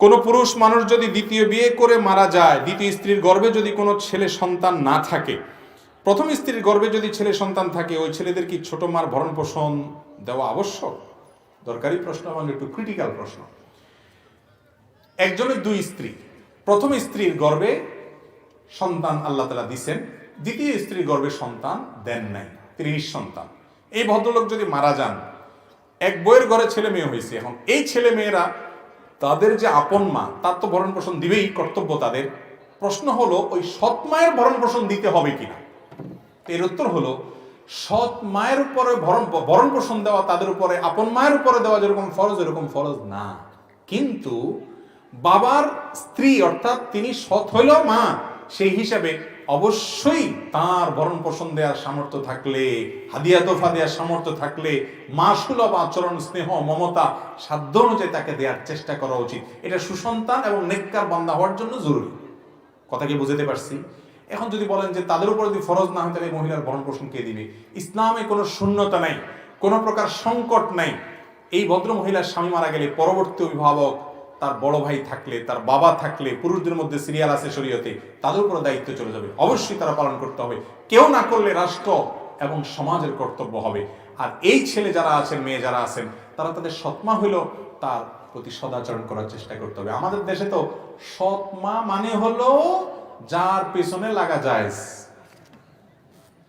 কোনো পুরুষ মানুষ যদি দ্বিতীয় বিয়ে করে মারা যায়, দ্বিতীয় স্ত্রীর গর্ভে যদি কোনো ছেলে সন্তান না থাকে, প্রথম স্ত্রীর গর্ভে যদি ছেলে সন্তান থাকে, ওই ছেলেদের কি ছোট মার ভরণ পোষণ দেওয়া আবশ্যক? দরকারি প্রশ্ন এবং একটু ক্রিটিক্যাল প্রশ্ন। একজনের দুই স্ত্রী, প্রথম স্ত্রীর গর্ভে সন্তান আল্লাহ তাআলা দিছেন, দ্বিতীয় স্ত্রীর গর্ভে সন্তান দেন নাই, তিনি নিঃসন্তান। এই ভদ্রলোক যদি মারা যান, এক বইয়ের ঘরে ছেলে মেয়ে হয়েছে, এখন এই ছেলে মেয়েরা তাদের যে আপন মা, তার তো ভরণ পোষণ দিবেই, কর্তব্য তাদের। প্রশ্ন হলো ওই সৎ মায়ের ভরণ পোষণ দিতে হবে কিনা। এর উত্তর হলো সৎ মায়ের উপরে ভরণ পোষণ দেওয়া তাদের উপরে আপন মায়ের উপরে দেওয়া যেরকম ফরজ, এরকম ফরজ না। কিন্তু বাবার স্ত্রী অর্থাৎ তিনি সৎ হইল মা, সেই হিসাবে অবশ্যই তার ভরণ পোষণ দেওয়ার সামর্থ্য থাকলে, হাদিয়া তোফা দেওয়ার সামর্থ্য থাকলে, মা সুলভ আচরণ, স্নেহ, মমতা সাধ্য অনুযায়ী তাকে দেওয়ার চেষ্টা করা উচিত। এটা সুসন্তান এবং নেককার বান্দা হওয়ার জন্য জরুরি। কথা কি বুঝতে পারছি? এখন যদি বলেন যে তাদের উপর যদি ফরজ না হয়, তাহলে মহিলার ভরণ পোষণ কে দিবে? ইসলামে কোনো শূন্যতা নাই, কোনো প্রকার সংকট নাই। এই ভদ্র মহিলার স্বামী মারা গেলে পরবর্তী অভিভাবক, তার বড় ভাই থাকলে, তার বাবা থাকলে, পুরুষদের মধ্যে সিরিয়াল আছে শরীয়তে, তাদের উপর দায়িত্ব চলে যাবে, অবশ্যই তারা পালন করতে হবে। কেউ না করলে রাষ্ট্র এবং সমাজের কর্তব্য হবে। আর এই ছেলে যারা আছেন, মেয়ে যারা আছেন, তারা তাদের সৎমা হইল তার প্রতি সদাচরণ করার চেষ্টা করতে হবে। আমাদের দেশে তো সৎমা মানে হলো যার পেছনে লাগা যায়,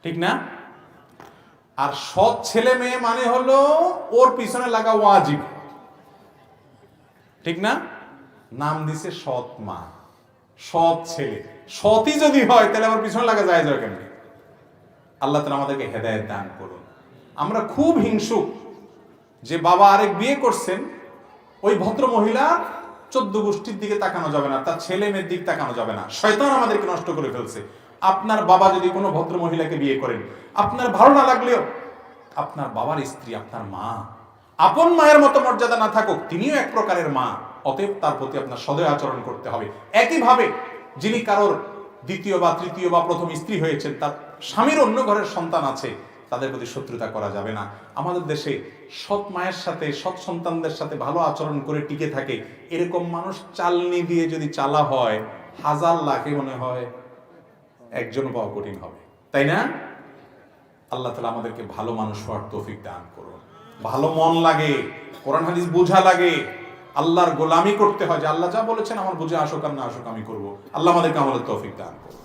ঠিক না? আর সৎ ছেলে মেয়ে মানে হলো ওর পিছনে লাগা ওয়াজিব, ঠিক না? নাম দিছে সৎ মা, সৎ ছেলে। সৎই যদি হয় তাহলে আমার পিছনে লাগা যায় কেন? আল্লাহ তাআলা আমাদেরকে হেদায়েত দান করুন। আমরা খুব হিংসুক যে বাবা আরেক বিয়ে করছেন, ওই ভদ্র মহিলা 14 গোষ্ঠীর দিকে তাকানো যাবে না, তার ছেলে মেয়ের দিকে তাকানো যাবে না। শয়তান আমাদেরকে নষ্ট করে ফেলছে। আপনার বাবা যদি কোনো ভদ্র মহিলাকে বিয়ে করেন, আপনার ভালো না লাগলেও আপনার বাবার স্ত্রী, আপনার মা, আপন মায়ের মতো মর্যাদা না থাকুক, তিনিও এক প্রকারের মা, অতএব তার প্রতি আপনার সদয় আচরণ করতে হবে। একইভাবে যিনি কারোর দ্বিতীয় বা তৃতীয় বা প্রথম স্ত্রী হয়েছেন, তার স্বামীর অন্য ঘরের সন্তান আছে, তাদের প্রতি শত্রুতা করা যাবে না। আমাদের দেশে সৎ মায়ের সাথে, সৎ সন্তানদের সাথে ভালো আচরণ করে টিকে থাকে, এরকম মানুষ চালনি দিয়ে যদি চালা হয়, 1000 লাখে মনে হয় একজন পাওয়া কঠিন হবে, তাই না? আল্লাহ তাআলা আমাদেরকে ভালো মানুষ হওয়ার তৌফিক দান করুন। ভালো মন লাগে, কোরআন হাদিস বোঝা লাগে, আল্লাহর গোলামি করতে হয়, যে আল্লাহ যা বলেছেন আমার বুঝে আসুক আর না আসুক আমি করব। আল্লাহ আমাদেরকে আমাদের তৌফিক দান করুন।